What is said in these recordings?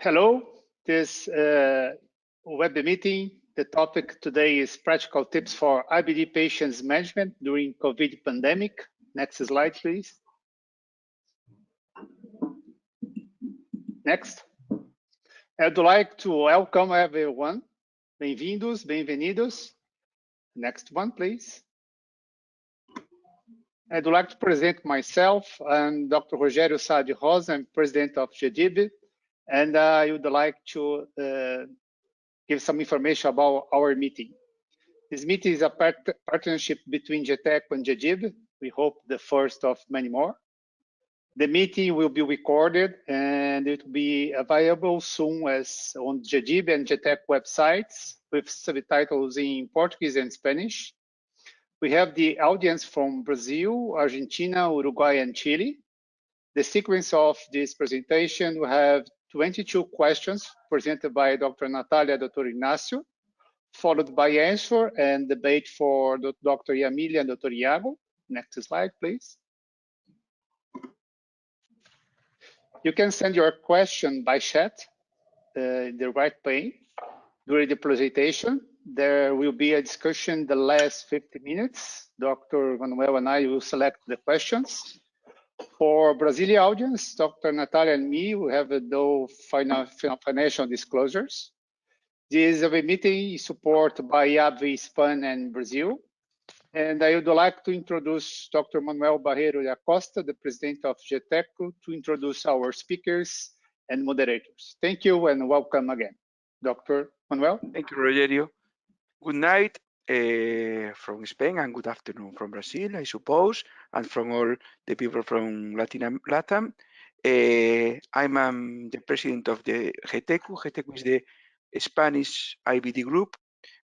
Hello, this web meeting. The topic today is practical tips for IBD patients management during COVID pandemic. Next slide, please. Next. I'd like to welcome everyone. Bem-vindos, bem-vindos. Next one, please. I'd like to present myself. I'm Dr. Rogério Sá de Rosa. I'm president of GEDIIB. And I would like to give some information about our meeting. This meeting is a partnership between GETECCU and GEDIIB. We hope the first of many more. The meeting will be recorded and it will be available soon as on GEDIIB and GETECCU websites with subtitles in Portuguese and Spanish. We have the audience from Brazil, Argentina, Uruguay, and Chile. The sequence of this presentation will have 22 questions presented by Dr. Natalia, Dr. Ignacio, followed by answer and debate for Dr. Yamilia and Dr. Iago. Next slide, please. You can send your question by chat, the right pane. During the presentation, there will be a discussion the last 50 minutes. Dr. Manuel and I will select the questions. For Brazilian audience, Dr. Natalia and me will have no financial disclosures. This meeting is supported by IAB, Spain, and Brazil. And I would like to introduce Dr. Manuel Barreiro da Costa, the president of GETECCU, to introduce our speakers and moderators. Thank you and welcome again. Dr. Manuel. Thank you, Rogério. Good night from Spain and good afternoon from Brazil, I suppose, and from all the people from Latam. I'm the president of the GETECCU. GETECCU is the Spanish IBD group.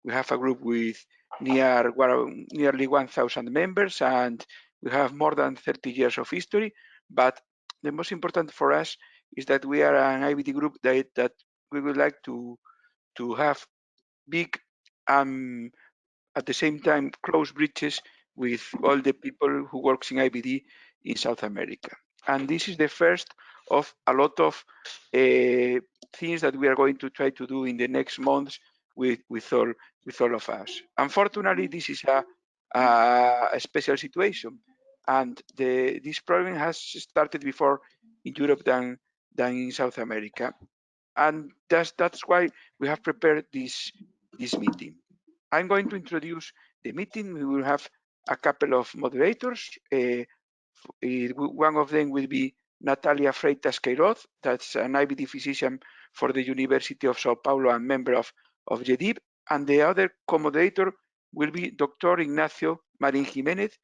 We have a group with nearly 1,000 members, and we have more than 30 years of history. But the most important for us is that we are an IBD group that we would like to have big at the same time close bridges with all the people who works in IBD in South America. And this is the first of a lot of things that we are going to try to do in the next months with all of us. Unfortunately, this is a special situation, and this problem has started before in Europe than in South America, and that's why we have prepared this meeting. I'm going to introduce the meeting. We will have a couple of moderators. One of them will be Natalia Freitas Queiroz, that's an IBD physician for the University of Sao Paulo and member of GEDIIB. And the other co-moderator will be Dr. Ignacio Marín Jiménez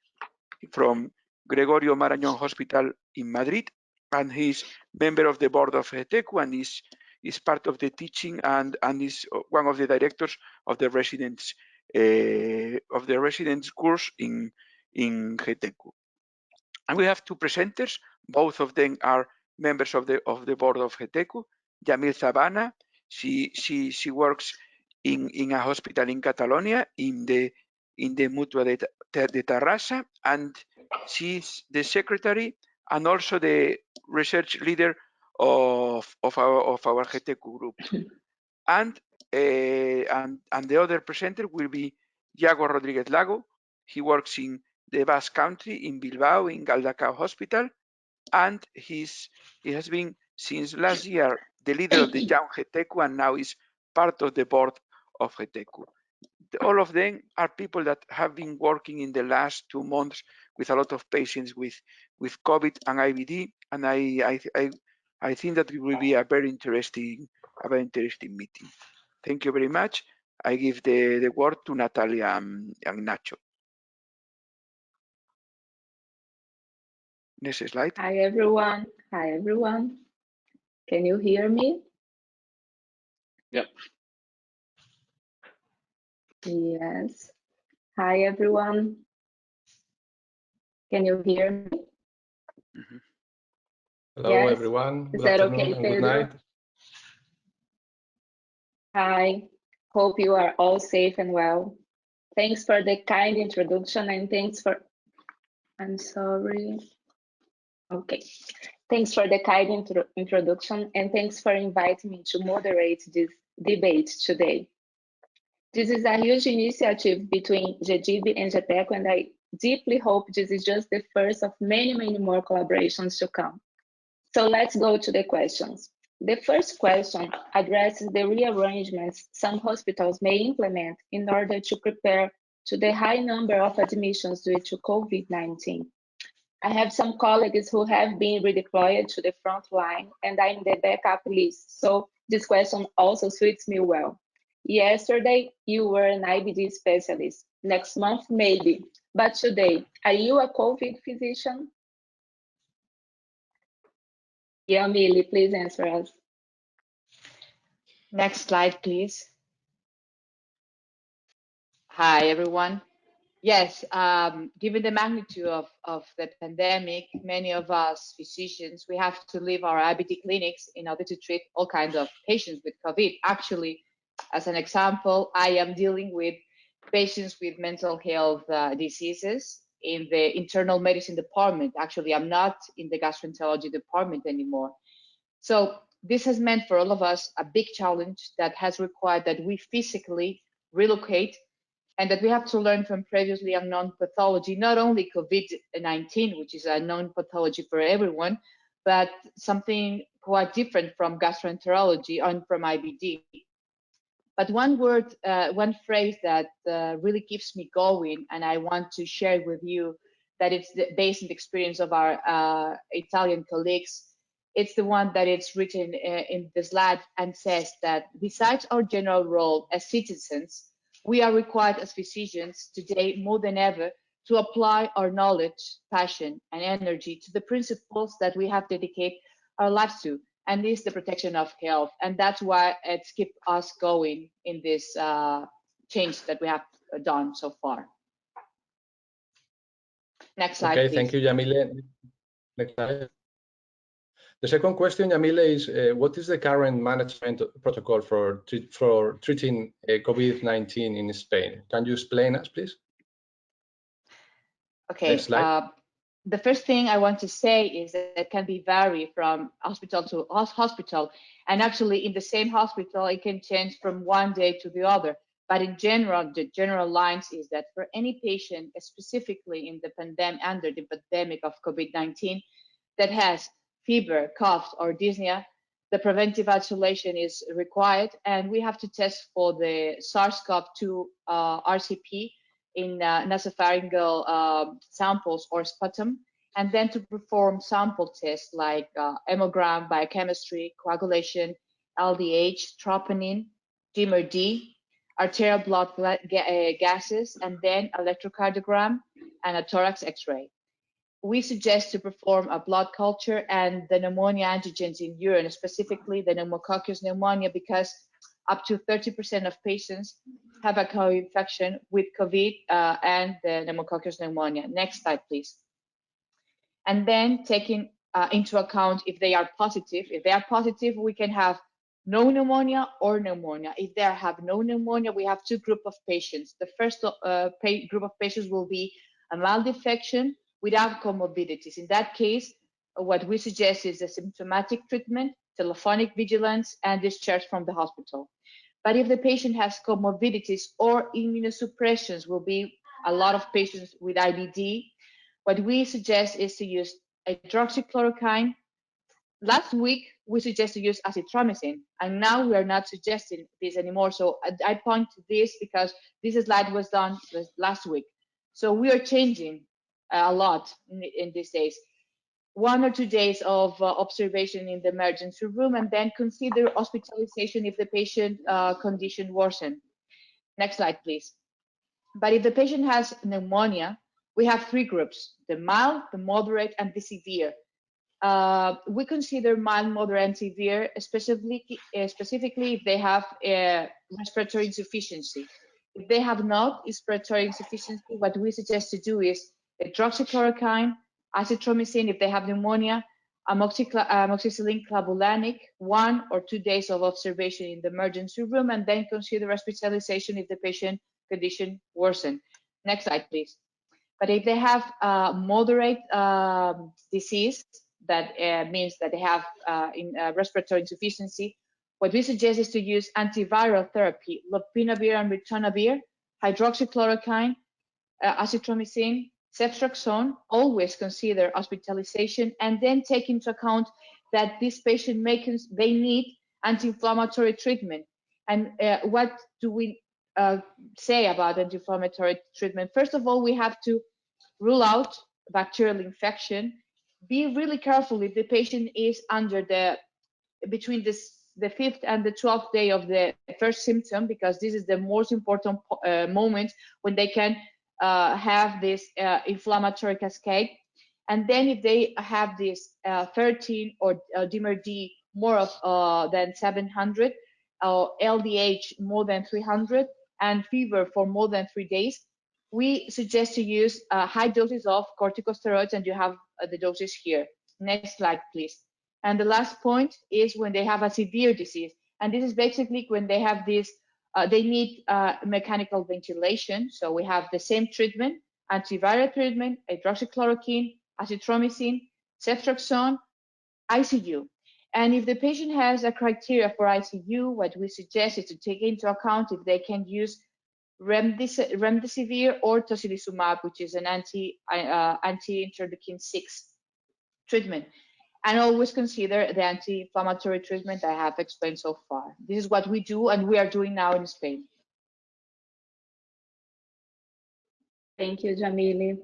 from Gregorio Marañón Hospital in Madrid. And he's member of the board of GETECCU and is part of the teaching and is one of the directors of the residence course in GETECCU. And we have two presenters. Both of them are members of the board of GETECCU. Yamil Zabana, she works in a hospital in Catalonia in the Mutua de Tarrasa, and she's the secretary and also the research leader of our GETECCU group. And the other presenter will be Iago Rodriguez Lago. He works in the Basque Country in Bilbao in Galdacao Hospital, and he has been since last year the leader of the young GETECCU and now is part of the board of GETECCU. All of them are people that have been working in the last 2 months with a lot of patients with COVID and IBD, and I think that it will be a very interesting meeting. Thank you very much. I give the word to Natalia and Nacho. Next slide. Hi everyone. Hi everyone. Can you hear me? Yep. Yes. Hi everyone. Can you hear me? Mm-hmm. Hello yes. everyone. Is Good that afternoon okay, and Pedro? good night. Hi. Hope you are all safe and well. Thanks for the kind introduction and thanks for. I'm sorry. Okay. Thanks for the kind introduction, and thanks for inviting me to moderate this debate today. This is a huge initiative between GEDIIB and GETECCU, and I deeply hope this is just the first of many, many more collaborations to come. So let's go to the questions. The first question addresses the rearrangements some hospitals may implement in order to prepare to the high number of admissions due to COVID-19. I have some colleagues who have been redeployed to the front line, and I'm the backup list, so this question also suits me well. Yesterday, you were an IBD specialist. Next month, maybe. But today, are you a COVID physician? Yeah, Millie, please answer us. Next slide, please. Hi, everyone. Yes, given the magnitude of the pandemic, many of us physicians, we have to leave our IBD clinics in order to treat all kinds of patients with COVID. Actually, as an example, I am dealing with patients with mental health diseases in the internal medicine department. Actually, I'm not in the gastroenterology department anymore. So this has meant for all of us a big challenge that has required that we physically relocate and that we have to learn from previously unknown pathology, not only COVID-19, which is a known pathology for everyone, but something quite different from gastroenterology and from IBD. But one word, one phrase that really keeps me going, and I want to share with you that it's based on the experience of our Italian colleagues. It's the one that it's written in the slide and says that besides our general role as citizens, we are required as physicians today more than ever to apply our knowledge, passion, and energy to the principles that we have dedicated our lives to, and this is the protection of health. And that's why it's kept us going in this change that we have done so far. Next slide, okay, please. Thank you, Yamile. Next slide. The second question, Yamile, is what is the current management protocol for treating COVID-19 in Spain? Can you explain us, please? Okay. Next slide. The first thing I want to say is that it can be vary from hospital to hospital, and actually in the same hospital it can change from one day to the other. But in general, the general lines is that for any patient, specifically in the pandemic, under the pandemic of COVID-19, that has fever, cough, or dyspnea, the preventive isolation is required, and we have to test for the SARS-CoV-2 RCP in nasopharyngeal samples or sputum, and then to perform sample tests like hemogram, biochemistry, coagulation, LDH, troponin, DMRD, arterial blood gases, and then electrocardiogram and a thorax X-ray. We suggest to perform a blood culture and the pneumonia antigens in urine, specifically the pneumococcus pneumonia, because up to 30% of patients have a co-infection with COVID and the pneumococcus pneumonia. Next slide, please. And then taking into account if they are positive. If they are positive, we can have no pneumonia or pneumonia. If they have no pneumonia, we have two groups of patients. The first group of patients will be a mild infection without comorbidities. In that case, what we suggest is a symptomatic treatment, telephonic vigilance, and discharge from the hospital. But if the patient has comorbidities or immunosuppressions, will be a lot of patients with IBD, what we suggest is to use hydroxychloroquine. Last week, we suggest to use azithromycin, and now we are not suggesting this anymore. So I point to this because this slide was done last week. So we are changing a lot in these days. 1 or 2 days of observation in the emergency room, and then consider hospitalization if the patient condition worsen. Next slide, please. But if the patient has pneumonia, we have three groups: the mild, the moderate, and the severe. We consider mild, moderate, and severe, specifically if they have respiratory insufficiency. If they have not respiratory insufficiency, what we suggest to do is hydroxychloroquine, azithromycin if they have pneumonia, amoxicillin clavulanic, 1 or 2 days of observation in the emergency room, and then consider hospitalization if the patient condition worsen. Next slide, please. But if they have moderate disease, that means that they have respiratory insufficiency, what we suggest is to use antiviral therapy, lopinavir and ritonavir, hydroxychloroquine, azithromycin, ceftriaxone. Always consider hospitalization, and then take into account that this patient may need anti-inflammatory treatment. And what do we say about anti-inflammatory treatment? First of all, we have to rule out bacterial infection. Be really careful if the patient is under between the 5th and the 12th day of the first symptom, because this is the most important moment when they can have this inflammatory cascade. And then if they have this 13 or dimer D more than 700, or LDH more than 300, and fever for more than 3 days, we suggest to use high doses of corticosteroids, and you have the doses here. Next slide, please. And the last point is when they have a severe disease. And this is basically when they have this, they need mechanical ventilation. So we have the same treatment, antiviral treatment, hydroxychloroquine, azithromycin, ceftriaxone, ICU. And if the patient has a criteria for ICU, what we suggest is to take into account if they can use remdesivir or tocilizumab, which is an anti-interleukin 6 treatment. And always consider the anti-inflammatory treatment I have explained so far. This is what we do and we are doing now in Spain. Thank you, Jamile.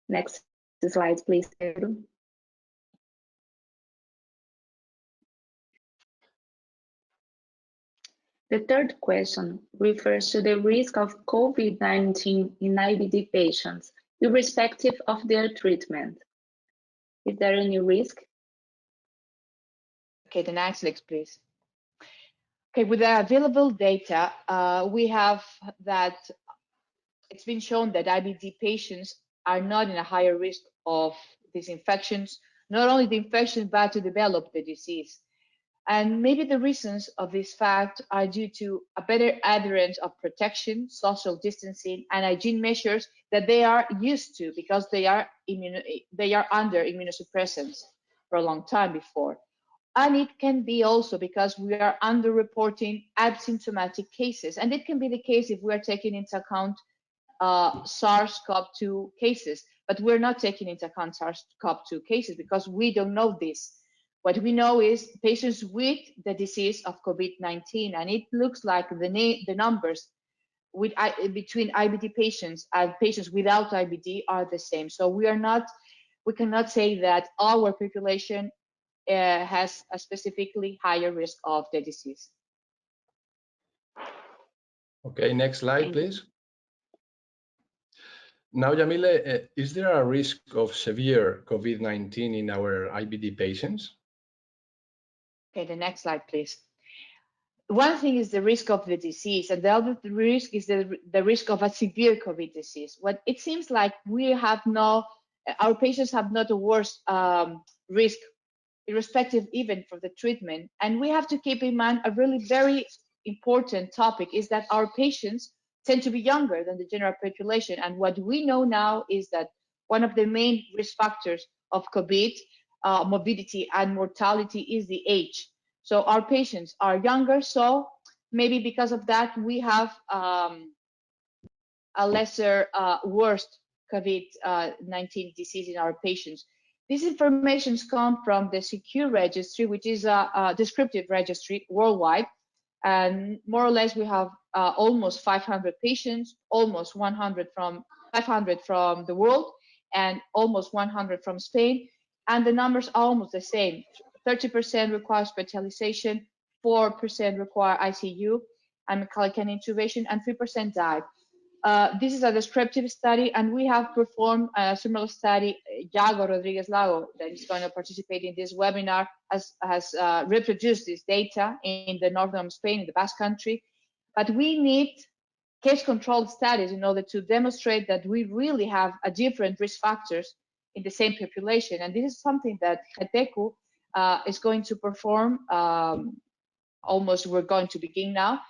Next slide, please, Pedro. The third question refers to the risk of COVID-19 in IBD patients, irrespective of their treatment. Is there any risk? Okay, the next slide, please. Okay, with the available data, we have that it's been shown that IBD patients are not in a higher risk of these infections, not only the infection, but to develop the disease. And maybe the reasons of this fact are due to a better adherence of protection, social distancing, and hygiene measures that they are used to because they are under immunosuppressants for a long time before. And it can be also because we are underreporting asymptomatic cases. And it can be the case if we are taking into account SARS-CoV-2 cases, but we're not taking into account SARS-CoV-2 cases because we don't know this. What we know is patients with the disease of COVID-19, and it looks like the numbers between IBD patients and patients without IBD are the same. So we cannot say that our population has a specifically higher risk of the disease. Okay, next slide, please. Now, Jamile, is there a risk of severe COVID-19 in our IBD patients? Okay, the next slide, please. One thing is the risk of the disease, and the other risk is the risk of a severe COVID disease. What it seems like our patients have not a worse risk, irrespective even for the treatment. And we have to keep in mind a really very important topic is that our patients tend to be younger than the general population. And what we know now is that one of the main risk factors of COVID morbidity and mortality is the age. So our patients are younger, so maybe because of that we have a lesser worst COVID-19 disease in our patients. These informations come from the SECURE registry, which is a descriptive registry worldwide, and more or less we have almost 500 patients, almost 500 from the world, and almost 100 from Spain. And the numbers are almost the same. 30% require hospitalization, 4% require ICU and mechanical intubation, and 3% died. This is a descriptive study, and we have performed a similar study. Yago Rodriguez Lago, that is going to participate in this webinar, has reproduced this data in the northern Spain, in the Basque Country. But we need case-controlled studies in order to demonstrate that we really have a different risk factors in the same population. And this is something that GETECCU is going to perform, we're going to begin now,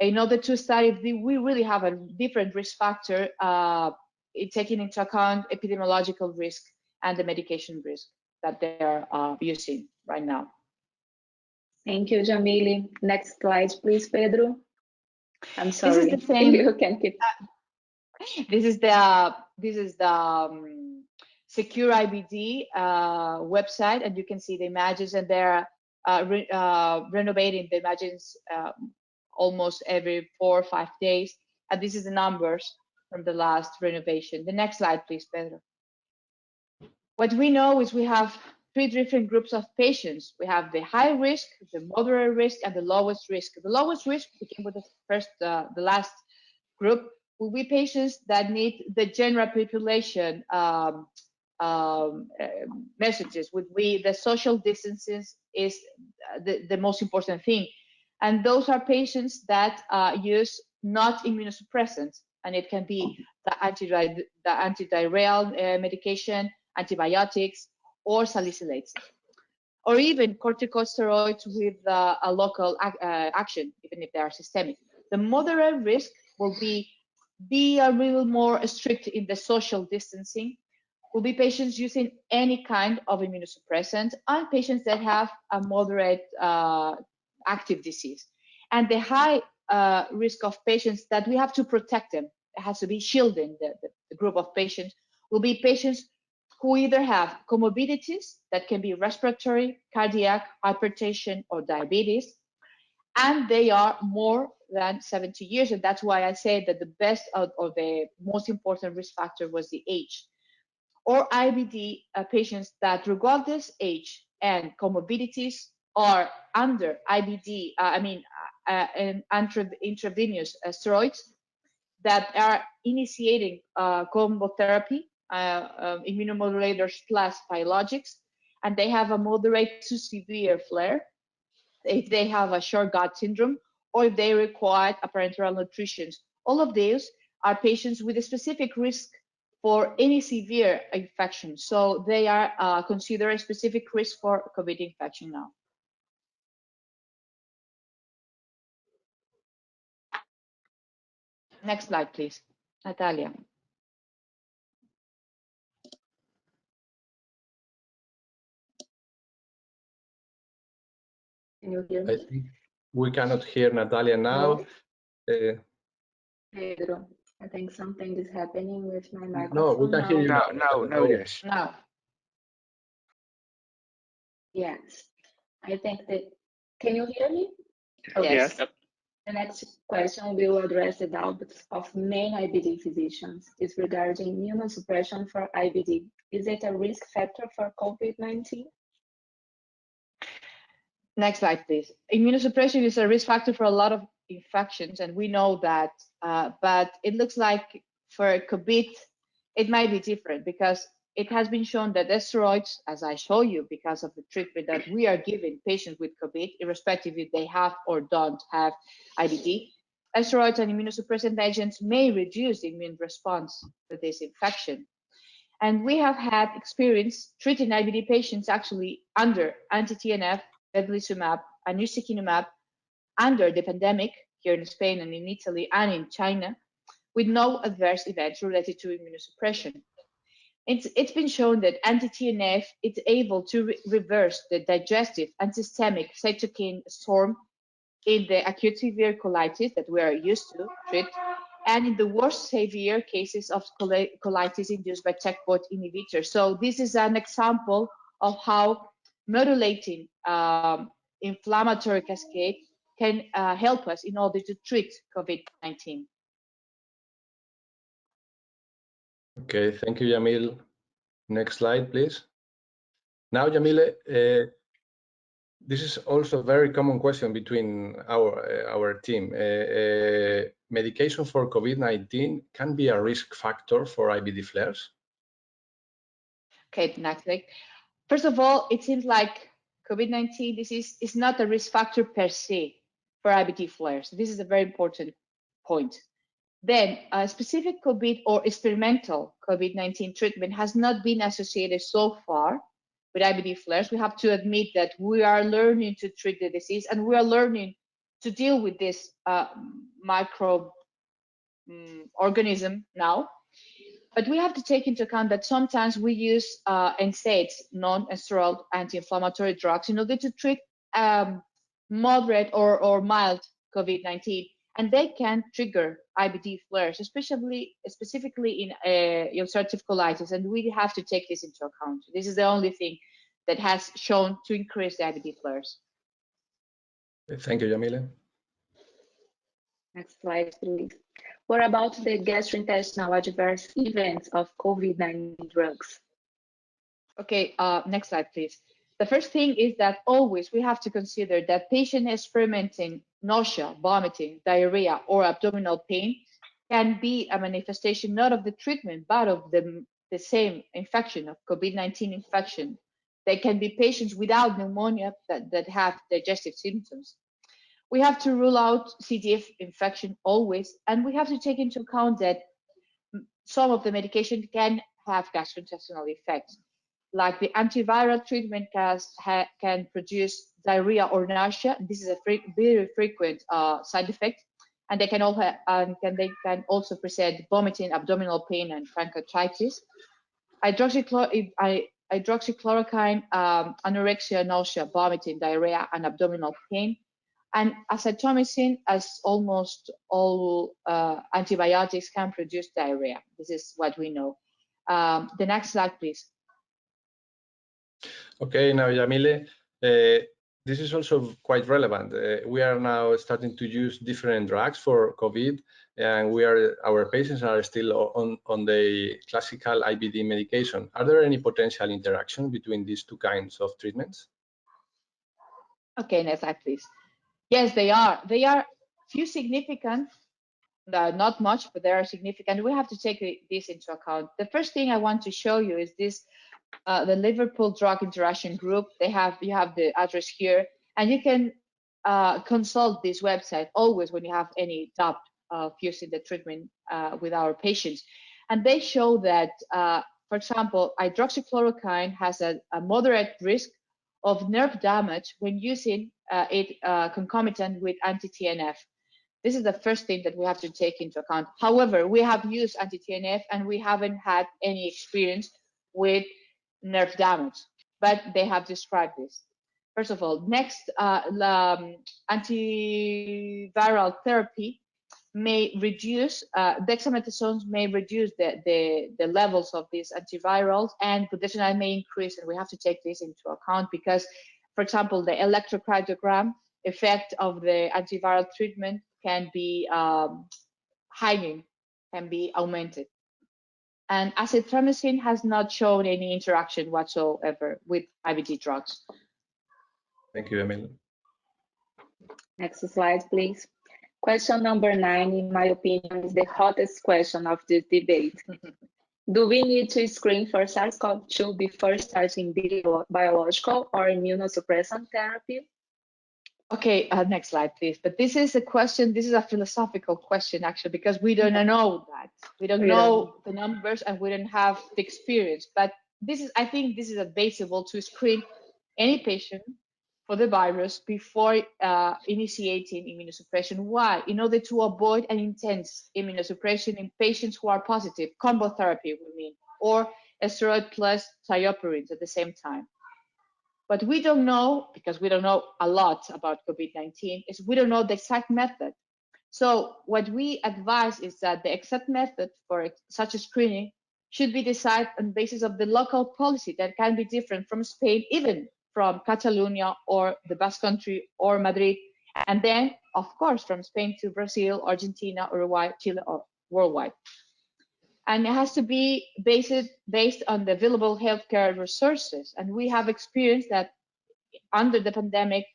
in order to study if we really have a different risk factor, taking into account epidemiological risk and the medication risk that they are using right now. Thank you, Jamile. Next slide, please, Pedro. I'm sorry. This is the same. You can keep. This is the Secure IBD website, and you can see the images, and they're renovating the images almost every 4 or 5 days. And this is the numbers from the last renovation. The next slide, please, Pedro. What we know is we have 3 different groups of patients. We have the high risk, the moderate risk, and the lowest risk. The lowest risk, begin with the last group, will be patients that need the general population messages. The social distances is the most important thing. And those are patients that use not immunosuppressants, and it can be the antidiarrheal medication, antibiotics, or salicylates, or even corticosteroids with a local action, even if they are systemic. The moderate risk will be a little more strict in the social distancing, will be patients using any kind of immunosuppressant, and patients that have a moderate active disease. And the high risk of patients that we have to protect them, it has to be shielding the group of patients, will be patients who either have comorbidities that can be respiratory, cardiac, hypertension, or diabetes, and they are more than 70 years. And that's why I say that the best or the most important risk factor was the age. Or IBD patients that, regardless age and comorbidities, are under IBD, intravenous steroids that are initiating combo therapy, immunomodulators plus biologics, and they have a moderate to severe flare, if they have a short gut syndrome, or if they require a parenteral nutrition. All of these are patients with a specific risk for any severe infection. So they are considered a specific risk for COVID infection now. Next slide, please. Natalia. Can you hear me? I think we cannot hear Natalia now. No. Pedro, I think something is happening with my microphone. No, we can hear you now. No, yes. Now. Yes. I think that, can you hear me? Okay. Yes. The next question will address the doubts of many IBD physicians is regarding immunosuppression for IBD. Is it a risk factor for COVID-19? Next slide, please. Immunosuppression is a risk factor for a lot of infections, and we know that, but it looks like for COVID, it might be different because it has been shown that steroids, as I show you, because of the treatment that we are giving patients with COVID, irrespective if they have or don't have IBD, steroids and immunosuppressant agents may reduce the immune response to this infection. And we have had experience treating IBD patients actually under anti-TNF, vedolizumab, and ustekinumab under the pandemic here in Spain and in Italy and in China with no adverse events related to immunosuppression. It's been shown that anti-TNF is able to reverse the digestive and systemic cytokine storm in the acute severe colitis that we are used to treat, and in the worst severe cases of colitis induced by checkpoint inhibitors. So this is an example of how modulating inflammatory cascade can help us in order to treat COVID-19. Okay, thank you, Jamil. Next slide, please. Now, Jamile, this is also a very common question between our team. Medication for COVID-19 can be a risk factor for IBD flares? Okay, next slide. First of all, it seems like COVID-19 disease is not a risk factor per se for IBD flares. This is a very important point. Then, a specific COVID or experimental COVID-19 treatment has not been associated so far with IBD flares. We have to admit that we are learning to treat the disease, and we are learning to deal with this microorganism now. But we have to take into account that sometimes we use NSAIDs, non-steroidal anti-inflammatory drugs, in order to treat moderate or mild COVID-19, and they can trigger IBD flares, specifically in ulcerative colitis, and we have to take this into account. This is the only thing that has shown to increase the IBD flares. Thank you, Yamile. Next slide, please. What about the gastrointestinal adverse events of COVID-19 drugs? Okay, next slide, please. The first thing is that always we have to consider that patient experimenting nausea, vomiting, diarrhea, or abdominal pain can be a manifestation not of the treatment, but of the same infection, of COVID-19 infection. They can be patients without pneumonia that have digestive symptoms. We have to rule out C. diff infection always, and we have to take into account that some of the medication can have gastrointestinal effects. Like the antiviral treatment can produce diarrhea or nausea. This is a very frequent side effect, and they can also present vomiting, abdominal pain, and pancreatitis. Hydroxychloroquine, anorexia, nausea, vomiting, diarrhea, and abdominal pain. And azithromycin, as almost all antibiotics, can produce diarrhea. This is what we know. The next slide, please. Okay, now Yamile, this is also quite relevant. We are now starting to use different drugs for COVID, and our patients are still on the classical IBD medication. Are there any potential interaction between these two kinds of treatments? Okay, next slide, please. Yes, they are. They are few significant, not much, but they are significant. We have to take this into account. The first thing I want to show you is this. The Liverpool Drug Interaction Group. You have the address here, and you can consult this website always when you have any doubt of using the treatment with our patients. And they show that, for example, hydroxychloroquine has a moderate risk of nerve damage when using it concomitant with anti-TNF. This is the first thing that we have to take into account. However, we have used anti-TNF and we haven't had any experience with nerve damage, but they have described this. First of all, next, antiviral therapy may reduce, dexamethasone may reduce the levels of these antivirals, and budesonide may increase, and we have to take this into account because, for example, the electrocardiogram effect of the antiviral treatment can be heightened, can be augmented. And azithromycin has not shown any interaction whatsoever with IBD drugs. Thank you, Emil. Next slide, please. Question number 9, in my opinion, is the hottest question of this debate. Do we need to screen for SARS-CoV-2 before starting biological or immunosuppressant therapy? Okay, next slide, please. But this is a question, this is a philosophical question, actually, because we don't know that. We don't know the numbers and we don't have the experience. But this is, I think this is advisable to screen any patient for the virus before initiating immunosuppression. Why? In order to avoid an intense immunosuppression in patients who are positive, combo therapy, we mean, or steroid plus thiopurines at the same time. But we don't know, because we don't know a lot about COVID-19, is we don't know the exact method. So what we advise is that the exact method for such a screening should be decided on the basis of the local policy that can be different from Spain, even from Catalonia or the Basque Country or Madrid, and then, of course, from Spain to Brazil, Argentina, Uruguay, Chile, or worldwide. And it has to be based on the available healthcare resources. And we have experienced that under the pandemic,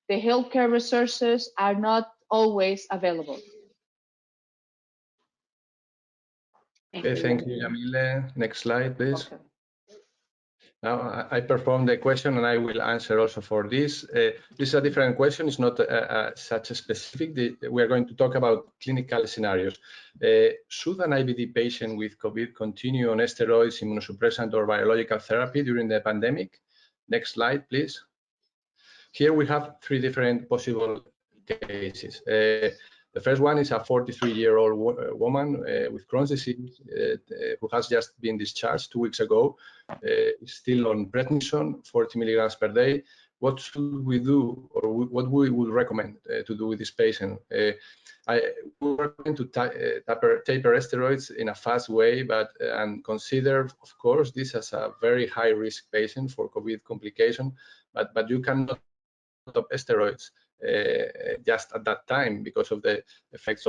the healthcare resources are not always available. Okay, thank you, Yamile. Next slide, please. Okay. Now, I performed the question and I will answer also for this. This is a different question. It's not such a specific. We are going to talk about clinical scenarios. Should an IBD patient with COVID continue on steroids, immunosuppressant, or biological therapy during the pandemic? Next slide, please. Here we have 3 different possible cases. The The first one is a 43-year-old woman with Crohn's disease who has just been discharged 2 weeks ago, is still on prednisone, 40 milligrams per day. What should we do, or what we would recommend to do with this patient? I would recommend to taper steroids in a fast way, and consider, of course, this as a very high-risk patient for COVID complication, but you cannot stop steroids just at that time because of the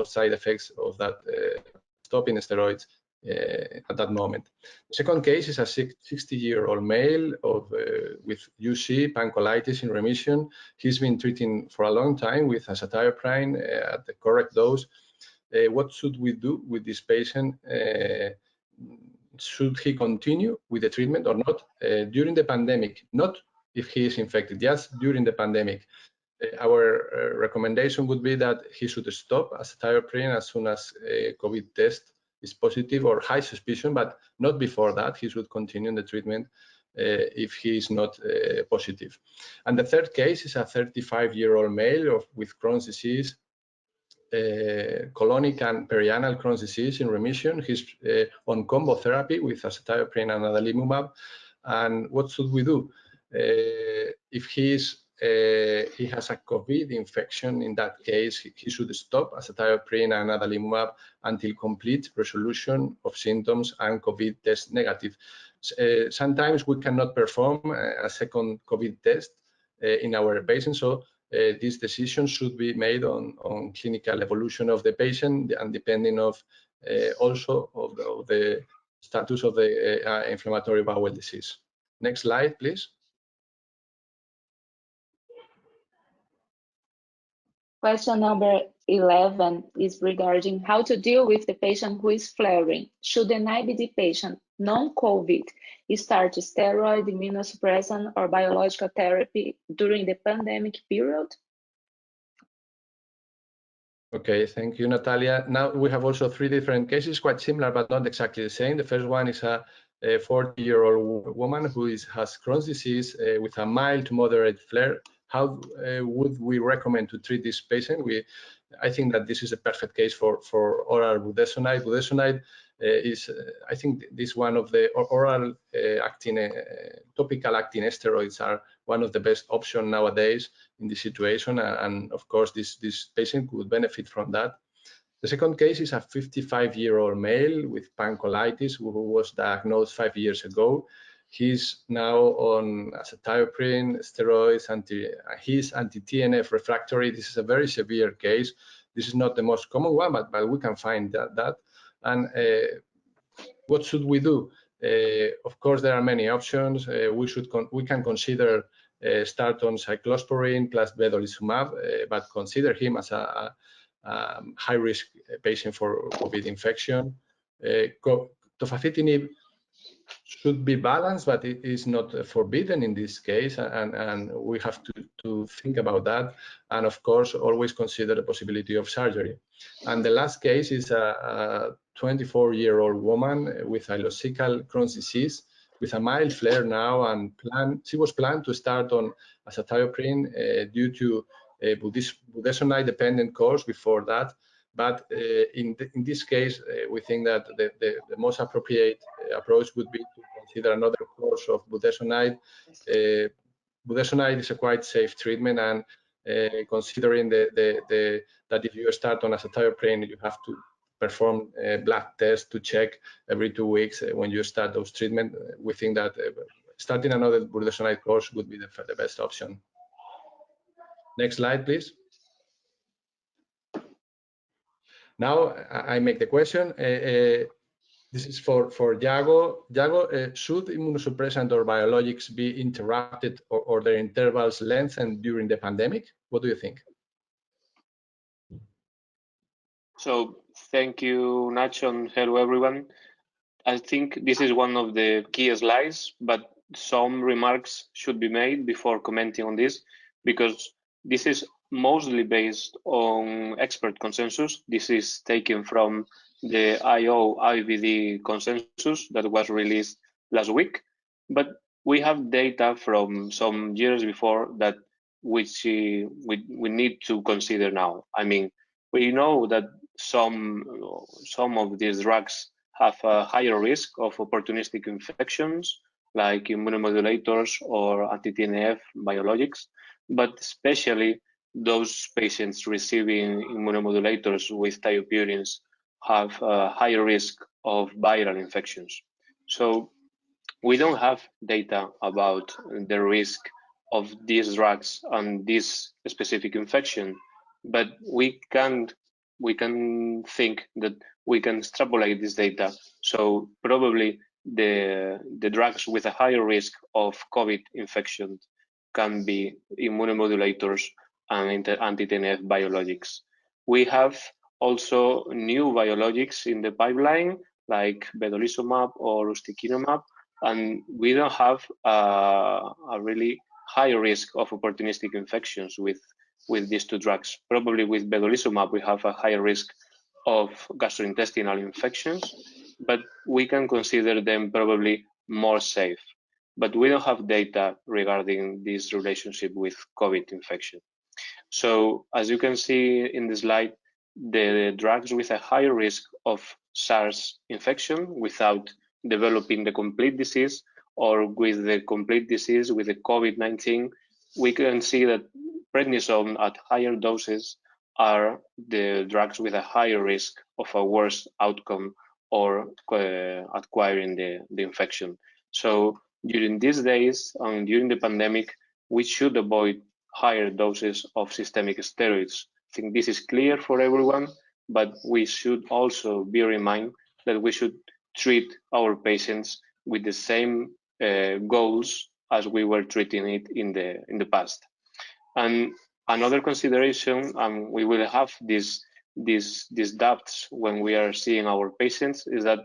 side effects of that stopping steroids at that moment. The second case is a 60-year-old male with UC, pancolitis in remission. He's been treating for a long time with azathioprine at the correct dose. What should we do with this patient? Should he continue with the treatment or not? During the pandemic, not if he is infected, just during the pandemic, our recommendation would be that he should stop azathioprine as soon as a COVID test is positive or high suspicion, but not before that. He should continue the treatment if he is not positive. And the third case is a 35-year-old male with Crohn's disease, colonic and perianal Crohn's disease in remission. He's on combo therapy with azathioprine and adalimumab. And what should we do? If he has a COVID infection, in that case, he should stop azathioprine and adalimumab until complete resolution of symptoms and COVID test negative. Sometimes we cannot perform a second COVID test in our patients, so this decision should be made on clinical evolution of the patient and depending of also of the status of the inflammatory bowel disease. Next slide, please. Question number 11 is regarding how to deal with the patient who is flaring. Should an IBD patient, non-COVID, start steroid, immunosuppression, or biological therapy during the pandemic period? Okay, thank you, Natalia. Now we have also 3 different cases, quite similar, but not exactly the same. The first one is a 40-year-old woman who has Crohn's disease with a mild to moderate flare. How would we recommend to treat this patient? I think that this is a perfect case for oral budesonide. Budesonide is, I think, this one of the oral topical acting steroids are one of the best options nowadays in this situation, and of course, this patient could benefit from that. The second case is a 55-year-old male with pancolitis who was diagnosed 5 years ago. He's now on azathioprine, steroids, he's anti-TNF refractory. This is a very severe case. This is not the most common one, but we can find that. And what should we do? Of course, there are many options. We can consider start on cyclosporine plus vedolizumab, but consider him as a high-risk patient for COVID infection. Tofacitinib should be balanced, but it is not forbidden in this case, and we have to think about that. And of course, always consider the possibility of surgery. And the last case is a 24-year-old woman with ileocecal Crohn's disease with a mild flare now, and she was planned to start on azathioprine due to a budesonide-dependent course before that. But in this case, we think that the most appropriate approach would be to consider another course of budesonide. Budesonide is a quite safe treatment, and considering that if you start on azathioprine, you have to perform a blood test to check every 2 weeks when you start those treatments. We think that starting another budesonide course would be the best option. Next slide, please. Now I make the question. This is for Yago. Yago, should immunosuppressant or biologics be interrupted or their intervals lengthened during the pandemic? What do you think? So thank you, Nacho, and hello, everyone. I think this is one of the key slides, but some remarks should be made before commenting on this, because this is mostly based on expert consensus. This is taken from the IBD consensus that was released last week, but we have data from some years before that which we need to consider now. I mean, We know that some of these drugs have a higher risk of opportunistic infections, like immunomodulators or anti-TNF biologics, but especially those patients receiving immunomodulators with thiopurines have a higher risk of viral infections. So we don't have data about the risk of these drugs and this specific infection, but we can think that we can extrapolate this data. So probably the drugs with a higher risk of COVID infection can be immunomodulators and anti-TNF biologics. We have also new biologics in the pipeline, like vedolizumab or ustekinumab, and we don't have a really high risk of opportunistic infections with these two drugs. Probably with vedolizumab, we have a higher risk of gastrointestinal infections, but we can consider them probably more safe. But we don't have data regarding this relationship with COVID infection. So as you can see in the slide, the drugs with a higher risk of SARS infection without developing the complete disease, or with the complete disease with the COVID-19, we can see that prednisone at higher doses are the drugs with a higher risk of a worse outcome or acquiring the infection. So during these days and during the pandemic, we should avoid higher doses of systemic steroids. I think this is clear for everyone, but we should also bear in mind that we should treat our patients with the same goals as we were treating it in the past. And another consideration, we will have these doubts when we are seeing our patients, is that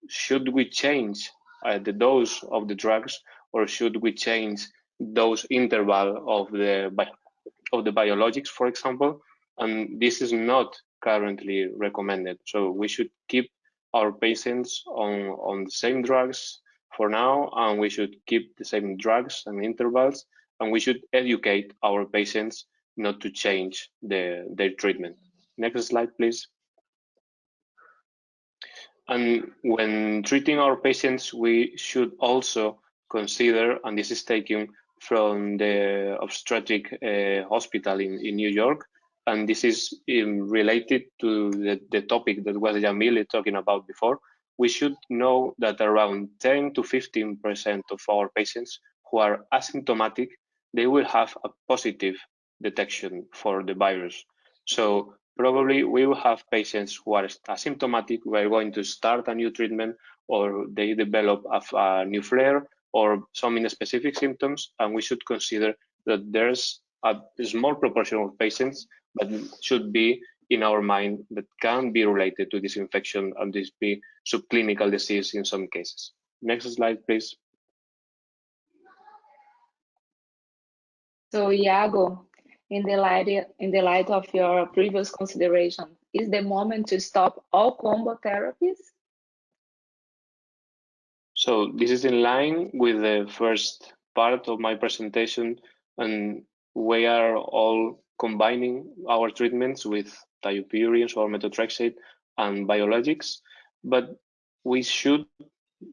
should we change the dose of the drugs, or should we change dose interval of the biologics, for example? And this is not currently recommended. So we should keep our patients on the same drugs for now, and we should keep the same drugs and intervals, and we should educate our patients not to change their treatment. Next slide, please. And when treating our patients, we should also consider, and this is taken from the obstetric hospital in New York, and this is related to the topic that was Jamil talking about before. We should know that around 10 to 15% of our patients who are asymptomatic, they will have a positive detection for the virus. So probably we will have patients who are asymptomatic, who are going to start a new treatment, or they develop a new flare or some inspecific symptoms, and we should consider that there's a small proportion of patients that should be in our mind that can be related to this infection and this be subclinical disease in some cases. Next slide, please. So Iago, in the light of your previous consideration, is the moment to stop all combo therapies? So this is in line with the first part of my presentation, and we are all combining our treatments with thiopurines or methotrexate and biologics, but we should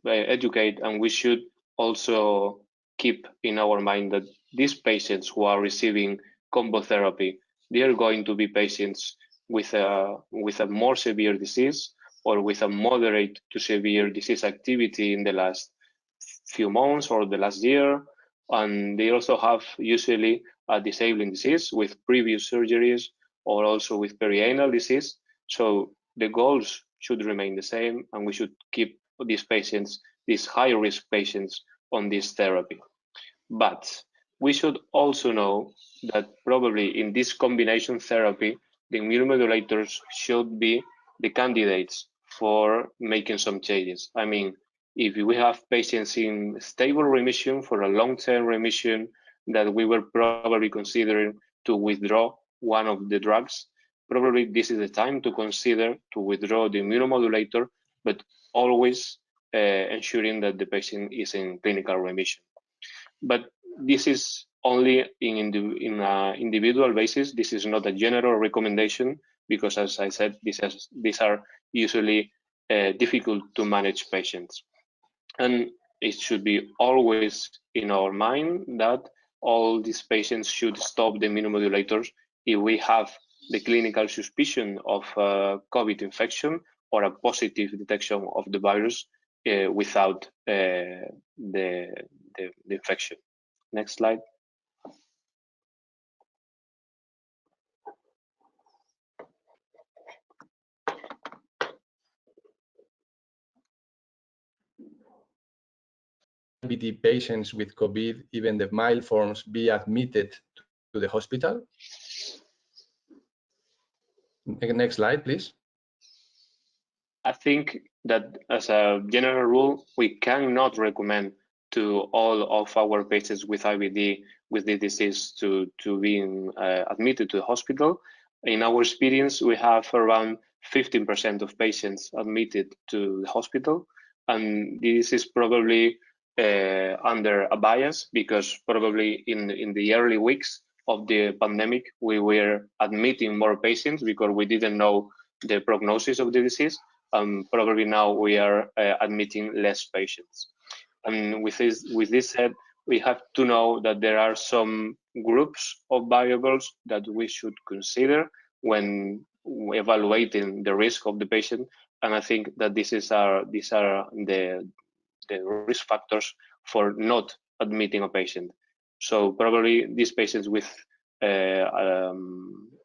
educate, and we should also keep in our mind that these patients who are receiving combo therapy, they are going to be patients with a more severe disease, or with a moderate to severe disease activity in the last few months or the last year. And they also have usually a disabling disease with previous surgeries, or also with perianal disease. So the goals should remain the same, and we should keep these patients, these high-risk patients, on this therapy. But we should also know that probably in this combination therapy, the immunomodulators should be the candidates for making some changes. I mean, if we have patients in stable remission for a long-term remission, that we were probably considering to withdraw one of the drugs, probably this is the time to consider to withdraw the immunomodulator, but always ensuring that the patient is in clinical remission. But this is only in an individual basis. This is not a general recommendation, because, as I said, these are usually difficult to manage patients. And it should be always in our mind that all these patients should stop the immunomodulators if we have the clinical suspicion of COVID infection or a positive detection of the virus without the infection. Next slide. IBD patients with COVID, even the mild forms, be admitted to the hospital? Next slide, please. I think that as a general rule, we cannot recommend to all of our patients with IBD, with the disease, to being admitted to the hospital. In our experience, we have around 15% of patients admitted to the hospital, and this is probably under a bias, because probably in the early weeks of the pandemic, we were admitting more patients because we didn't know the prognosis of the disease. Probably now we are admitting less patients. And with this said, we have to know that there are some groups of variables that we should consider when evaluating the risk of the patient. And I think that these are the risk factors for not admitting a patient. So probably these patients with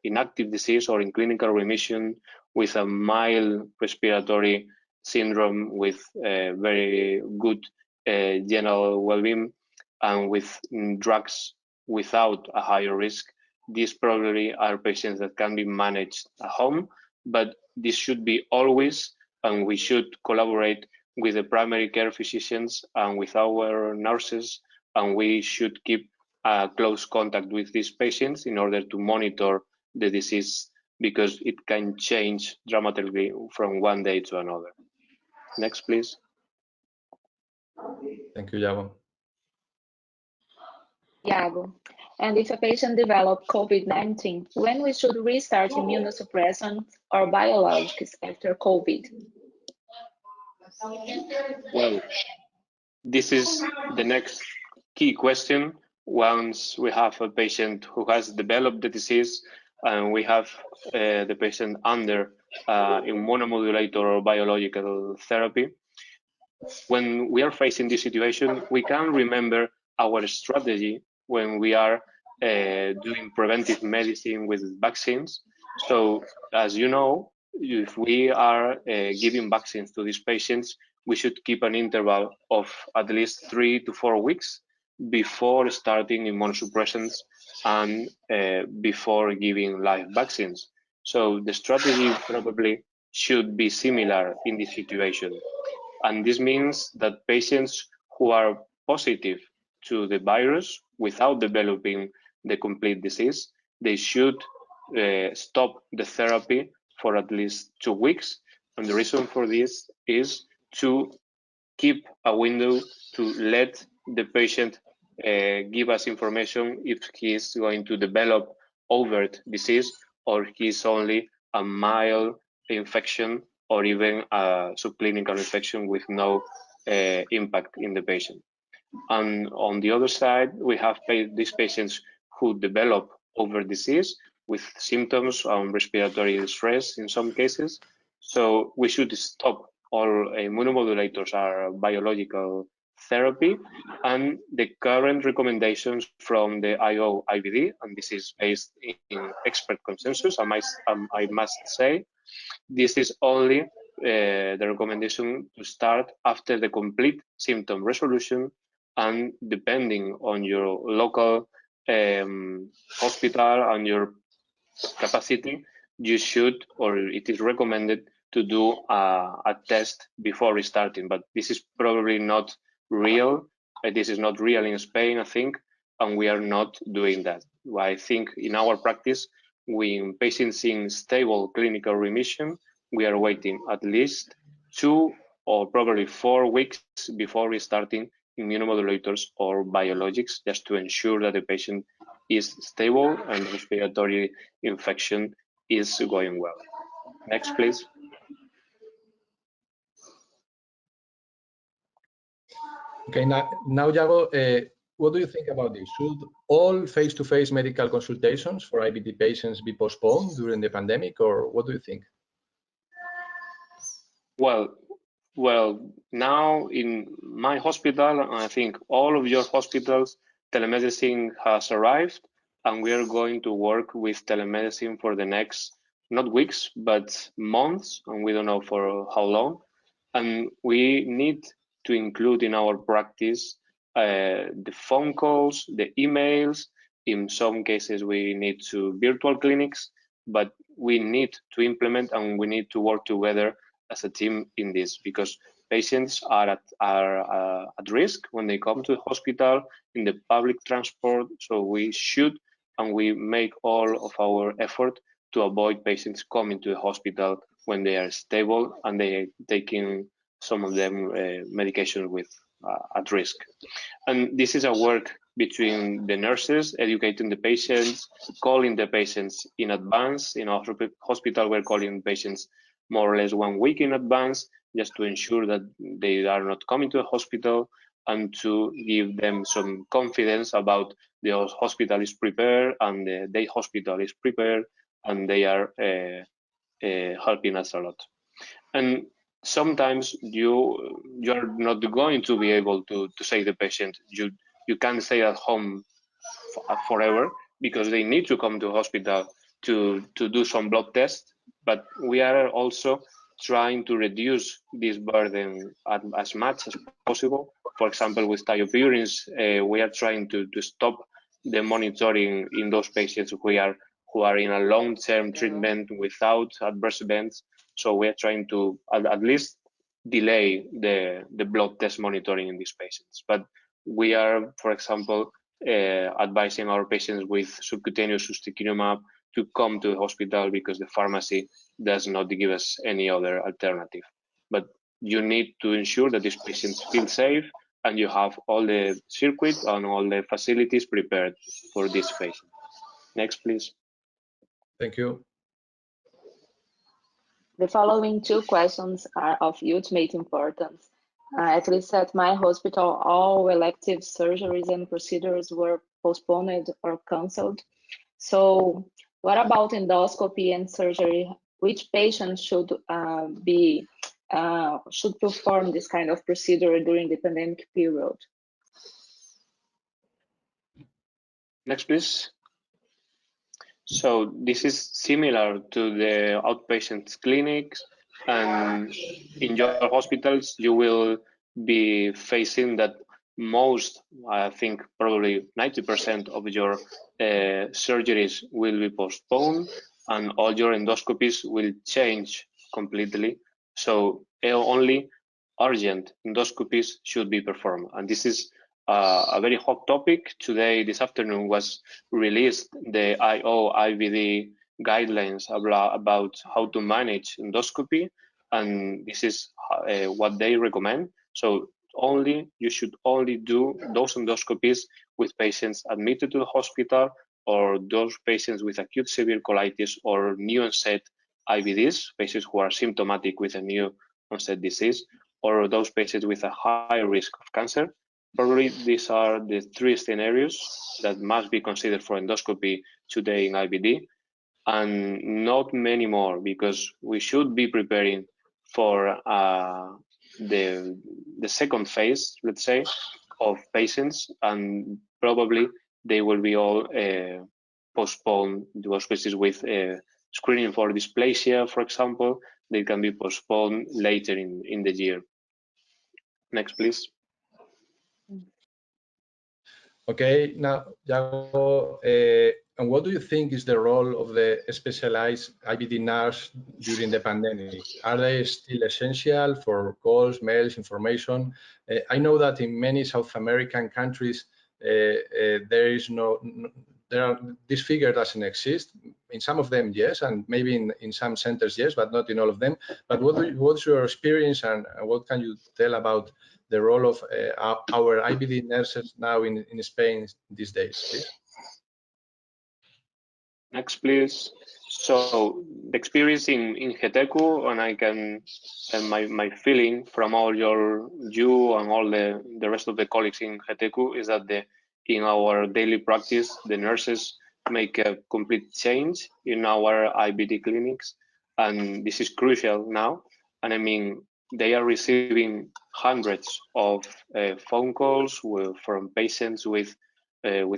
inactive disease or in clinical remission, with a mild respiratory syndrome, with very good general well-being, and with drugs without a higher risk, these probably are patients that can be managed at home. But this should be always, and we should collaborate with the primary care physicians and with our nurses, and we should keep close contact with these patients in order to monitor the disease, because it can change dramatically from one day to another. Next, please. Thank you, Iago. Iago, and if a patient develops COVID-19, when we should restart immunosuppression or biologics after COVID? Well, this is the next key question. Once we have a patient who has developed the disease and we have the patient under immunomodulator or biological therapy, when we are facing this situation, we can remember our strategy when we are doing preventive medicine with vaccines. So, as you know, if we are giving vaccines to these patients, we should keep an interval of at least 3 to 4 weeks before starting immunosuppressants and before giving live vaccines. So the strategy probably should be similar in this situation. And this means that patients who are positive to the virus without developing the complete disease, they should stop the therapy for at least 2 weeks. And the reason for this is to keep a window to let the patient give us information if he is going to develop overt disease, or he's only a mild infection, or even a subclinical infection with no impact in the patient. And on the other side, we have these patients who develop overt disease with symptoms of respiratory distress in some cases. So we should stop all immunomodulators or biological therapy, and the current recommendations from the IBD, and this is based in expert consensus, I must say, this is only the recommendation to start after the complete symptom resolution, and depending on your local hospital and your capacity, you should, or it is recommended to do a test before restarting. But this is probably not real. This is not real in Spain, I think, and we are not doing that. I think in our practice, when patients in stable clinical remission, we are waiting at least 2 or probably 4 weeks before restarting immunomodulators or biologics, just to ensure that the patient is stable and respiratory infection is going well. Next, please. Okay, now Yago, what do you think about this? Should all face-to-face medical consultations for IBD patients be postponed during the pandemic, or what do you think? Well, now in my hospital, and I think all of your hospitals, telemedicine has arrived, and we are going to work with telemedicine for the next, not weeks, but months, and we don't know for how long. And we need to include in our practice the phone calls, the emails. In some cases, we need to virtual clinics, but we need to implement and we need to work together as a team in this, because patients are at risk when they come to the hospital in the public transport. So we should and we make all of our effort to avoid patients coming to the hospital when they are stable and they are taking some of them medication with at risk. And this is a work between the nurses, educating the patients, calling the patients in advance. In our hospital, we're calling patients more or less 1 week in advance, just to ensure that they are not coming to the hospital and to give them some confidence about the hospital is prepared and the day hospital is prepared and they are helping us a lot. And sometimes you're not going to be able to say to the patient, you can't stay at home forever, because they need to come to hospital to do some blood tests. But we are also trying to reduce this burden as much as possible. For example, with thiopurines, we are trying to stop the monitoring in those patients who are in a long-term treatment without adverse events. So we are trying to at least delay the blood test monitoring in these patients. But we are, for example, advising our patients with subcutaneous ustekinumab to come to the hospital because the pharmacy does not give us any other alternative. But you need to ensure that these patients feel safe and you have all the circuit and all the facilities prepared for this patient. Next, please. Thank you. The following 2 questions are of ultimate importance. At least at my hospital, all elective surgeries and procedures were postponed or canceled. So what about endoscopy and surgery? Which patients should perform this kind of procedure during the pandemic period? Next, please. So this is similar to the outpatient clinics, and in your hospitals, you will be facing that most, I think probably 90% of your surgeries will be postponed and all your endoscopies will change completely. So only urgent endoscopies should be performed. And this is a very hot topic. Today, this afternoon, was released the IBD guidelines about how to manage endoscopy, and this is what they recommend. So you should only do those endoscopies with patients admitted to the hospital, or those patients with acute severe colitis or new onset IBDs, patients who are symptomatic with a new onset disease, or those patients with a high risk of cancer. Probably these are the 3 scenarios that must be considered for endoscopy today in IBD, and not many more, because we should be preparing for the second phase, let's say, of patients, and probably they will be all postponed. Those patients with screening for dysplasia, for example, they can be postponed later in the year. Next, please. Okay, now, Yago, and what do you think is the role of the specialized IBD nurse during the pandemic? Are they still essential for calls, mails, information? I know that in many South American countries, this figure doesn't exist. In some of them, yes, and maybe in some centers, yes, but not in all of them. But what's your experience, and what can you tell about the role of our IBD nurses now in Spain these days, please? Next, please. So the experience in GETECCU, and my feeling from all you and all the rest of the colleagues in GETECCU is that in our daily practice, the nurses make a complete change in our IBD clinics, and this is crucial now. And I mean, they are receiving hundreds of phone calls from patients with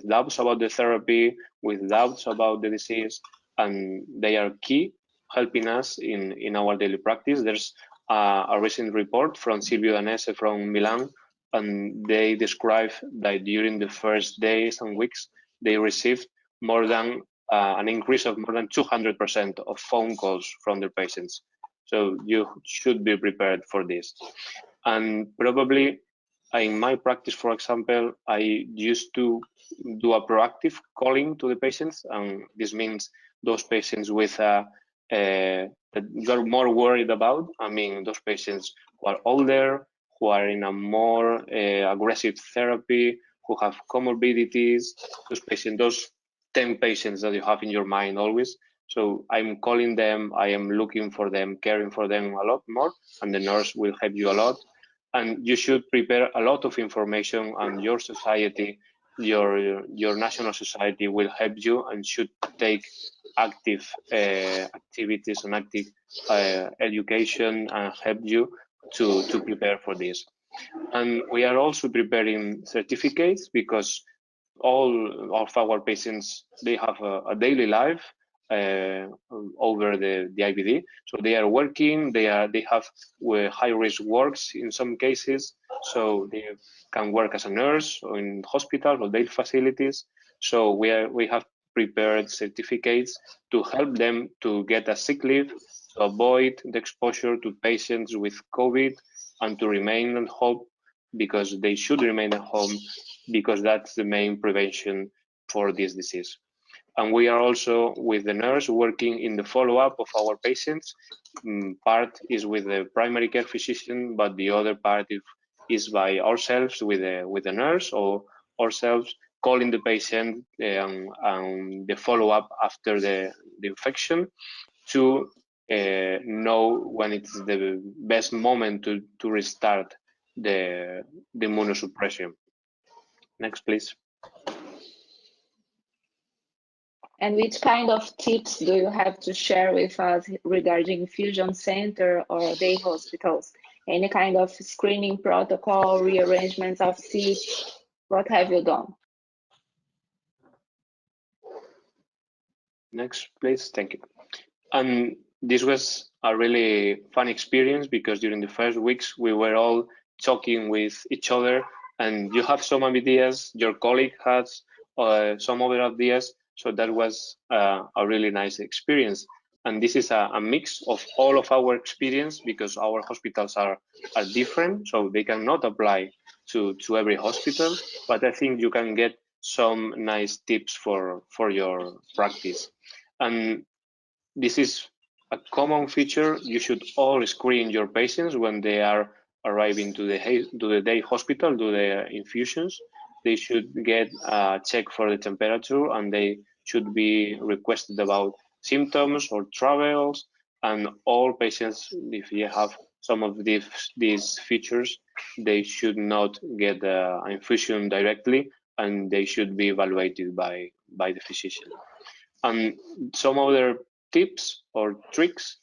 doubts about the therapy, with doubts about the disease, and they are key helping us in our daily practice. There's a recent report from Silvio Danese from Milan, and they describe that during the first days and weeks, they received more than an increase of more than 200% of phone calls from their patients. So you should be prepared for this. And probably in my practice, for example, I used to do a proactive calling to the patients, and this means those patients with that you're more worried about. I mean, those patients who are older, who are in a more aggressive therapy, who have comorbidities, those 10 patients that you have in your mind always. So I'm calling them, I am looking for them, caring for them a lot more, and the nurse will help you a lot. And you should prepare a lot of information, and your society, your national society will help you and should take active activities and active education and help you to prepare for this. And we are also preparing certificates because all of our patients, they have a daily life over the IBD. So they are working, they have high risk works in some cases. So they can work as a nurse or in hospitals or daily facilities. So we have prepared certificates to help them to get a sick leave, to avoid the exposure to patients with COVID, and to remain at home, because they should remain at home, because that's the main prevention for this disease. And we are also with the nurse working in the follow-up of our patients. Part is with the primary care physician, but the other part is by ourselves with the nurse, or ourselves calling the patient and the follow-up after the infection to know when it's the best moment to restart the immunosuppression. Next, please. And which kind of tips do you have to share with us regarding infusion center or day hospitals? Any kind of screening protocol, rearrangements of seats? What have you done? Next, please. Thank you. And this was a really fun experience because during the first weeks, we were all talking with each other, and you have some ideas, your colleague has some other ideas. So that was a really nice experience. And this is a mix of all of our experience, because our hospitals are different, so they cannot apply to every hospital. But I think you can get some nice tips for your practice. And this is a common feature. You should all screen your patients when they are arriving to the day hospital, do the infusions. They should get a check for the temperature, and they should be requested about symptoms or travels. And all patients, if you have some of these features, they should not get the infusion directly, and they should be evaluated by the physician. And some other tips or tricks,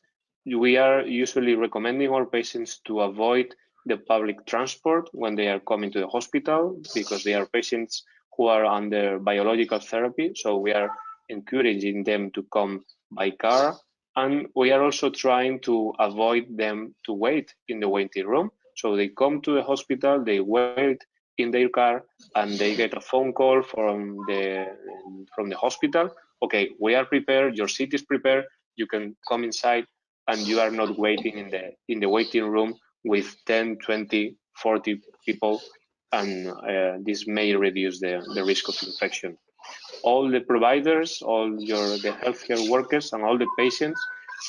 we are usually recommending our patients to avoid the public transport when they are coming to the hospital, because they are patients who are under biological therapy. So we are encouraging them to come by car. And we are also trying to avoid them to wait in the waiting room. So they come to the hospital, they wait in their car, and they get a phone call from the hospital. Okay, we are prepared, your seat is prepared, you can come inside, and you are not waiting in the waiting room with 10, 20, 40 people, and this may reduce the risk of infection. All the providers, the healthcare workers, and all the patients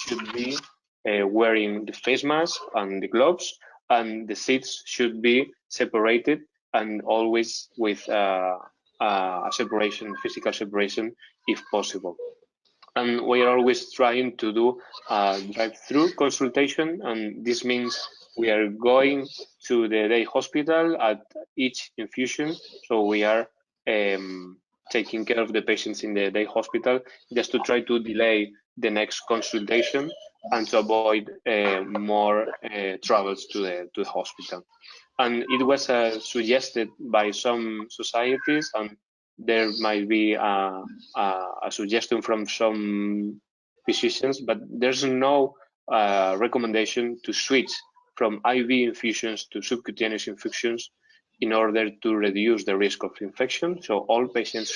should be wearing the face mask and the gloves, and the seats should be separated, and always with a separation, physical separation, if possible. And we are always trying to do a drive-through consultation, and this means we are going to the day hospital at each infusion. So we are taking care of the patients in the day hospital just to try to delay the next consultation and to avoid more travels to the hospital. And it was suggested by some societies, and there might be a suggestion from some physicians, but there's no recommendation to switch from IV infusions to subcutaneous infusions in order to reduce the risk of infection. So all patients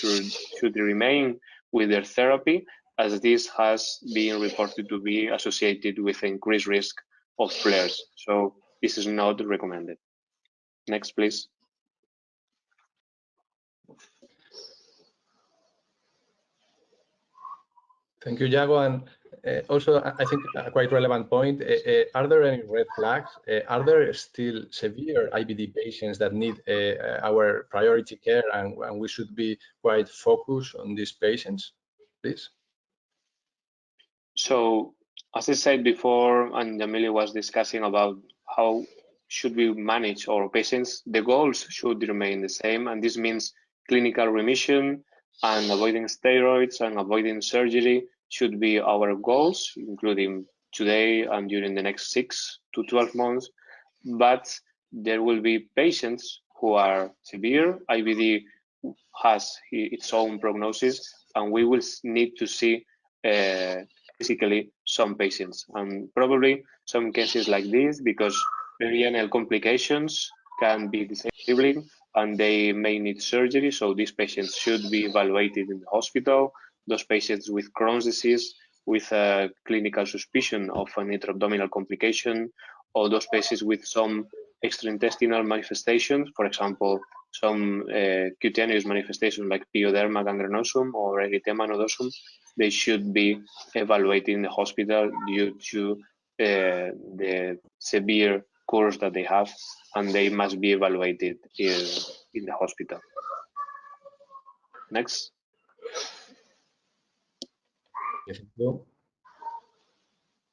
should remain with their therapy, as this has been reported to be associated with increased risk of flares. So this is not recommended. Next, please. Thank you, Iago. And also, I think a quite relevant point, are there any red flags? Are there still severe IBD patients that need our priority care, and we should be quite focused on these patients, please? So, as I said before, and Yamile was discussing about how should we manage our patients, the goals should remain the same, and this means clinical remission and avoiding steroids and avoiding surgery should be our goals, including today and during the next 6 to 12 months. But there will be patients who are severe. IBD has its own prognosis, and we will need to see physically some patients, and probably some cases like this, because perianal complications can be disabling and they may need surgery. So these patients should be evaluated in the hospital. Those patients with Crohn's disease with a clinical suspicion of an intra-abdominal complication, or those patients with some extraintestinal manifestations, for example, some cutaneous manifestations like pyoderma gangrenosum or erythema nodosum, they should be evaluated in the hospital due to the severe course that they have, and they must be evaluated in the hospital. Next.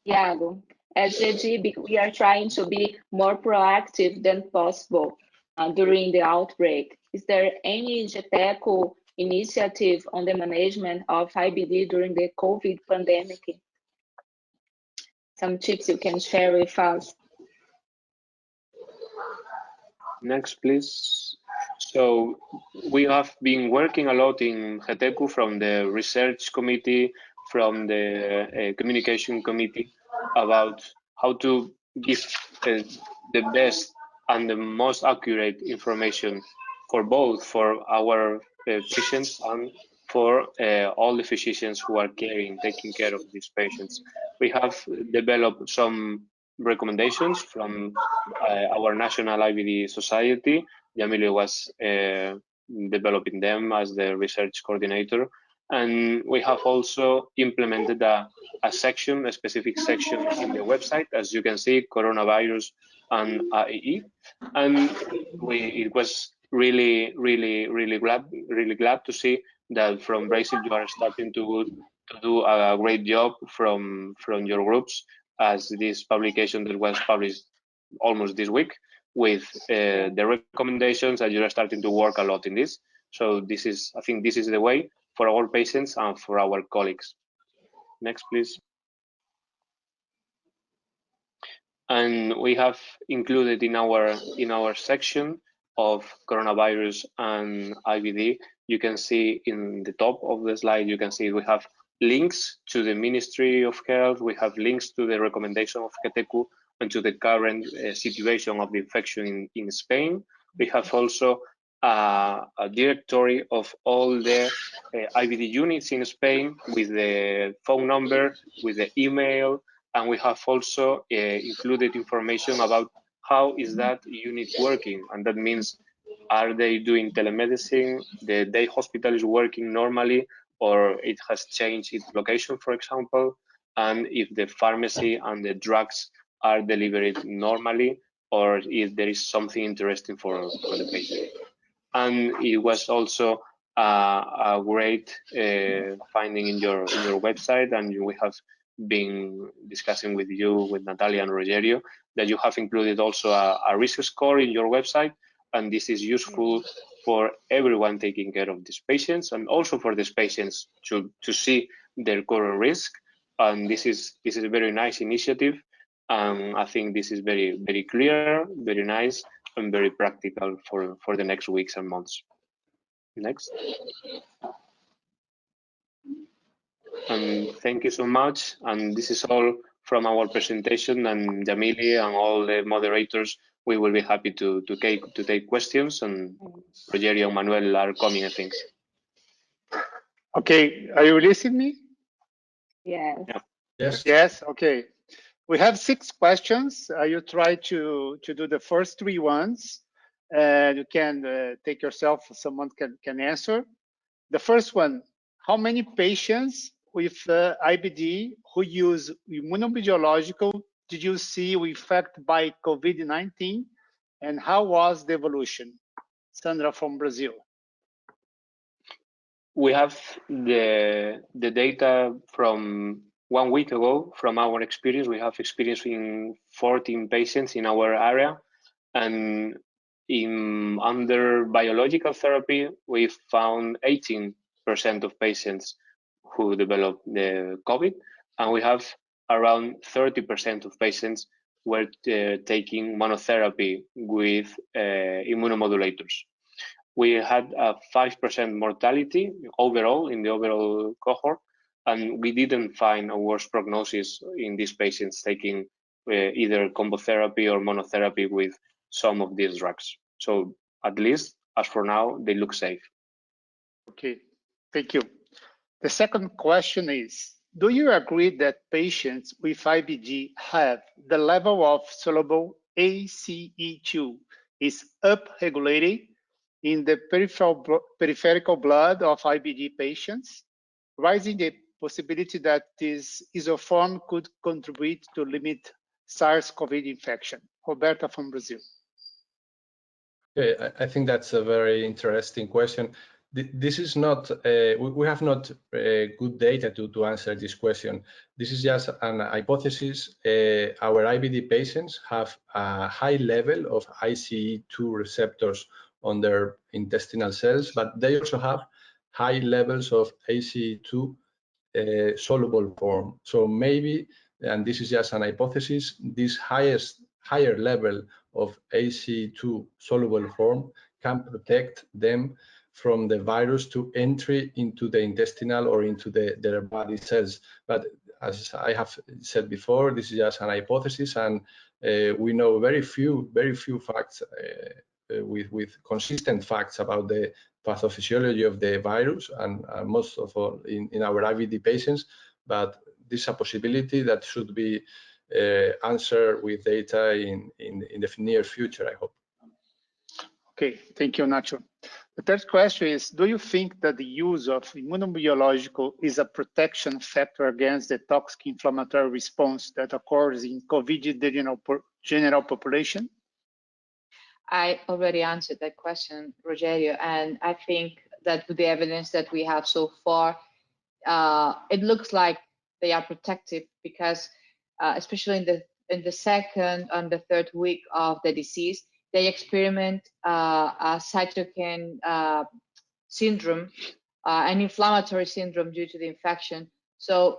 Iago, at GEDIIB, we are trying to be more proactive than possible during the outbreak. Is there any GETECCU initiative on the management of IBD during the COVID pandemic? Some tips you can share with us. Next, please. So we have been working a lot in GETECCU from the research committee, from the communication committee, about how to give the best and the most accurate information for both for our patients and for all the physicians who are taking care of these patients. We have developed some recommendations from our National IBD Society. Yamile was developing them as the research coordinator. And we have also implemented a section, a specific section in the website, as you can see, coronavirus and IE. And it was really glad to see that from Brazil you are starting to do a great job from your groups, as this publication that was published almost this week with the recommendations, and you are starting to work a lot in this. So this is, I think this is the way for our patients and for our colleagues. Next, please. And we have included in our section of coronavirus and IBD, you can see in the top of the slide, you can see we have links to the Ministry of Health, we have links to the recommendation of GETECCU and to the current situation of the infection in Spain. We have also a directory of all the IBD units in Spain with the phone number, with the email, and we have also included information about how is that unit working. And that means, are they doing telemedicine? The day hospital is working normally, or it has changed its location, for example, and if the pharmacy and the drugs are delivered normally, or if there is something interesting for the patient. And it was also a great finding in your website, and we have been discussing with you, with Natalia and Rogerio, that you have included also a risk score in your website, and this is useful for everyone taking care of these patients, and also for these patients to see their current risk. And this is a very nice initiative, and I think this is very clear, very nice, and very practical for the next weeks and months. Next. And thank you so much. And this is all from our presentation, and Jamili and all the moderators, we will be happy to take questions, and Rogerio and Manuel are coming, I think. Okay, are you listening me? Yes. Yeah. Yes. Yes, okay. We have 6 questions. You try to do the first 3 ones. You can take yourself, someone can answer. The first one, how many patients with IBD who use immunobiological did you see were affected by COVID-19, and how was the evolution? Sandra from Brazil. We have the data from 1 week ago. From our experience, we have experience in 14 patients in our area, and under biological therapy, we found 18% of patients who developed the COVID, and we have around 30% of patients were taking monotherapy with immunomodulators. We had a 5% mortality overall in the overall cohort, and we didn't find a worse prognosis in these patients taking either combo therapy or monotherapy with some of these drugs. So at least, as for now, they look safe. Okay, thank you. The second question is, do you agree that patients with IBD have the level of soluble ACE2 is upregulated in the peripheral blood of IBD patients, raising the possibility that this isoform could contribute to limit SARS-CoV infection? Roberta from Brazil. Okay, I think that's a very interesting question. This is not, we have not good data to answer this question. This is just an hypothesis. Our IBD patients have a high level of ICE2 receptors on their intestinal cells, but they also have high levels of ACE2 soluble form. So maybe, and this is just an hypothesis, this higher level of ACE2 soluble form can protect them from the virus to entry into the intestinal or into their body cells. But as I have said before, this is just an hypothesis, and we know very few facts with consistent facts about the pathophysiology of the virus, and most of all in our IBD patients. But this is a possibility that should be answered with data in the near future, I hope. Okay, thank you, Nacho. The third question is, do you think that the use of immunobiological is a protection factor against the toxic inflammatory response that occurs in COVID general population? I already answered that question, Rogerio, and I think that with the evidence that we have so far, it looks like they are protective because, especially in the second and the third week of the disease, they experiment a cytokine syndrome, an inflammatory syndrome due to the infection. So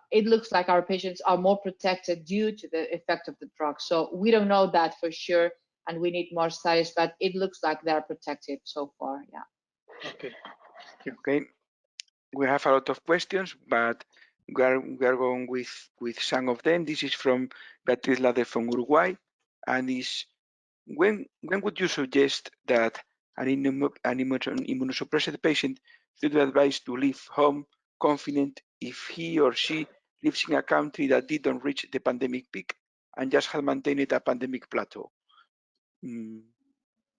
it looks like our patients are more protected due to the effect of the drug. So we don't know that for sure, and we need more studies, but it looks like they're protective so far, yeah. Okay. Okay, we have a lot of questions, but we are going with some of them. This is from Beatriz Lade from Uruguay, and is when would you suggest that an immunosuppressed patient should be advised to leave home confident if he or she lives in a country that didn't reach the pandemic peak and just had maintained a pandemic plateau?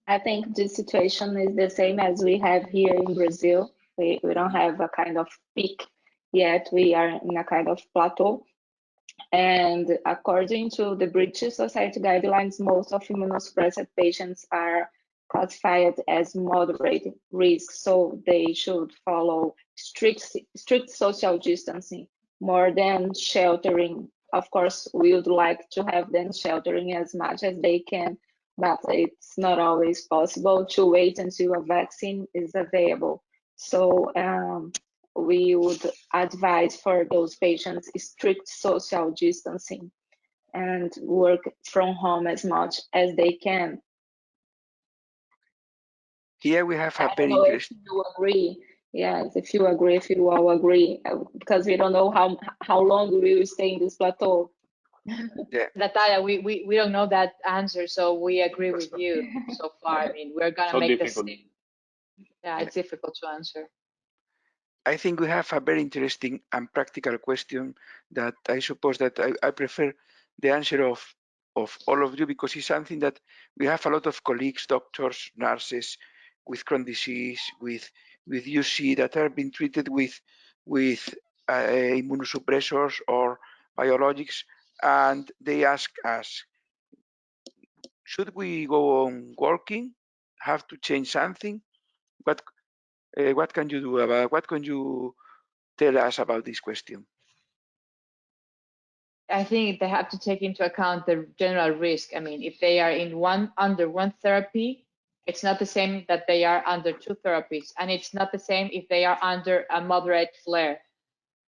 I think this situation is the same as we have here in Brazil. We don't have a kind of peak yet. We are in a kind of plateau. And according to the British Society guidelines, most of immunosuppressed patients are classified as moderate risk, so they should follow strict social distancing more than sheltering. Of course, we would like to have them sheltering as much as they can, but it's not always possible to wait until a vaccine is available. So we would advise for those patients strict social distancing and work from home as much as they can. Here we have a I very don't know if interesting. you agree. Yes, if you agree, if you all agree, because we don't know how long we will stay in this plateau. Yeah. Natalia, we don't know that answer, so we agree with you so far. I mean, we're gonna So make difficult. the same. Yeah, it's difficult to answer. I think we have a very interesting and practical question that I suppose that I prefer the answer of all of you, because it's something that we have a lot of colleagues, doctors, nurses with Crohn's disease, with UC that are being treated with immunosuppressors or biologics, and they ask us, should we go on working? Have to change something? What can you do about? What can you tell us about this question? I think they have to take into account the general risk. I mean, if they are under one therapy, it's not the same that they are under two therapies, and it's not the same if they are under a moderate flare.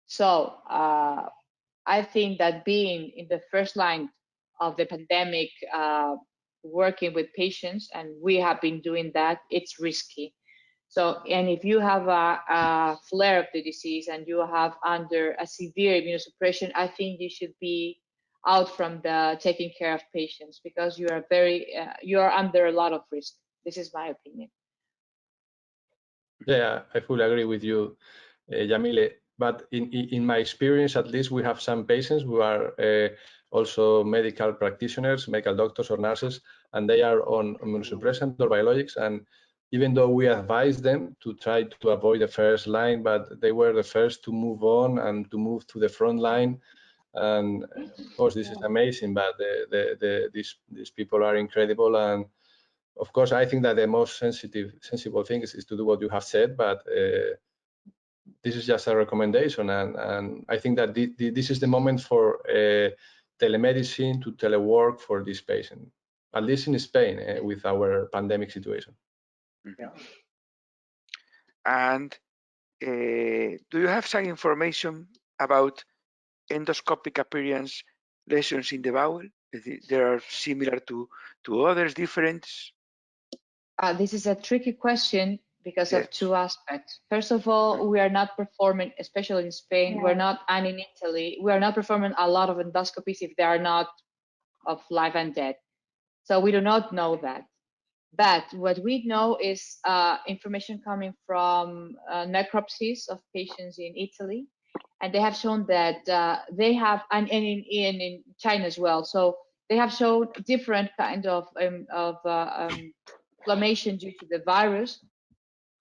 So I think that being in the first line of the pandemic, working with patients, and we have been doing that, it's risky. So, and if you have a flare of the disease and you have under a severe immunosuppression, I think you should be out from the taking care of patients, because you are you are under a lot of risk. This is my opinion. Yeah, I fully agree with you, Yamile. But in my experience, at least, we have some patients who are also medical practitioners, medical doctors or nurses, and they are on immunosuppressant or biologics. And even though we advise them to try to avoid the first line, but they were the first to move on and to move to the front line. And of course, this is amazing, but these people are incredible. And of course, I think that the most sensible thing is to do what you have said, but this is just a recommendation. And I think that this is the moment for telemedicine to telework for this patient, at least in Spain, with our pandemic situation. Yeah. And do you have some information about endoscopic appearance lesions in the bowel? They are similar to others, different? This is a tricky question because Yeah. of two aspects. First of all, we are not performing, especially in Spain, we're not, and in Italy, we are not performing a lot of endoscopies if they are not of life and death. So we do not know that. But what we know is information coming from necropsies of patients in Italy, and they have shown that they have, and in China as well. So they have shown different kind of inflammation due to the virus,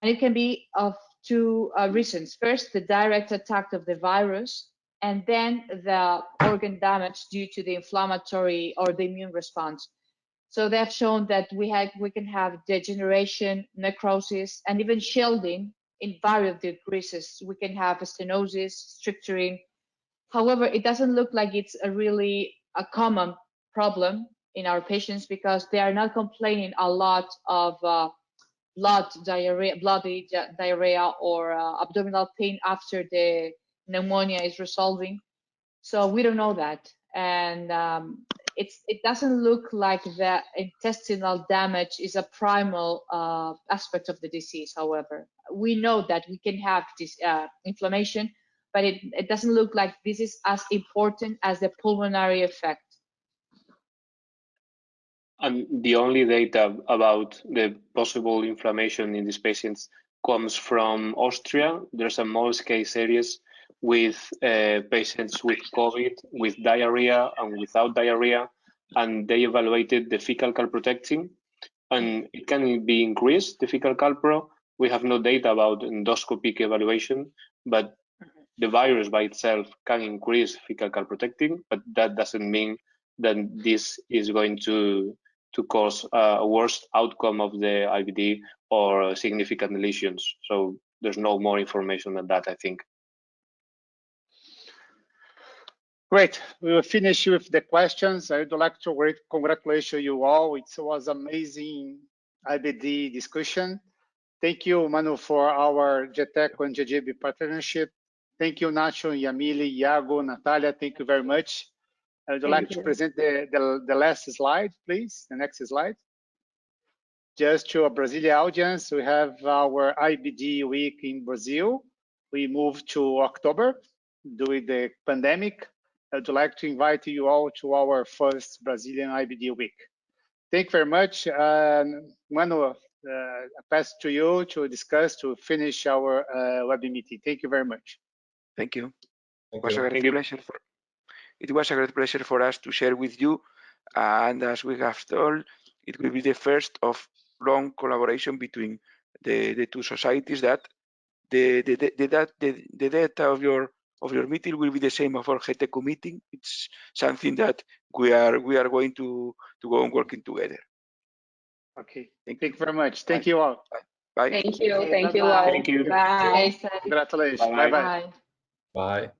and it can be of two reasons. First, the direct attack of the virus, and then the organ damage due to the inflammatory or the immune response. So they have shown that we can have degeneration, necrosis, and even shielding in various degrees. We can have stenosis, stricturing. However, it doesn't look like it's a common problem in our patients, because they are not complaining a lot of bloody diarrhea or abdominal pain after the pneumonia is resolving. So we don't know that. And it doesn't look like the intestinal damage is a primal aspect of the disease. However, we know that we can have this inflammation, but it doesn't look like this is as important as the pulmonary effect. And the only data about the possible inflammation in these patients comes from Austria. There's a most case series with patients with COVID, with diarrhea and without diarrhea, and they evaluated the fecal calprotectin, and it can be increased, the fecal calpro. We have no data about endoscopic evaluation, but the virus by itself can increase fecal calprotectin, but that doesn't mean that this is going to to cause a worse outcome of the IBD or significant lesions. So there's no more information than that, I think. Great. We will finish with the questions. I would like to congratulate you all. It was amazing IBD discussion. Thank you, Manu, for our GETECCU and GEDIIB partnership. Thank you, Nacho, Yamile, Iago, Natalia. Thank you very much. I would like to present the last slide, please. The next slide. Just to a Brazilian audience, we have our IBD week in Brazil. We moved to October due to the pandemic. I would like to invite you all to our first Brazilian IBD week. Thank you very much. Manu, I pass to you to discuss, to finish our web meeting. Thank you very much. Thank you. Thank It was you. a great pleasure. It was a great pleasure for us to share with you. And as we have told, it will be the first of long collaboration between the two societies. That the data of your meeting will be the same of our GETECCU meeting. It's something that we are going to go on working together. Okay. Thank you very much. Thank you all. Bye. Thank you. Okay, Thank you bye-bye. all. Thank you. Bye. Congratulations. Bye-bye. Bye-bye. Bye.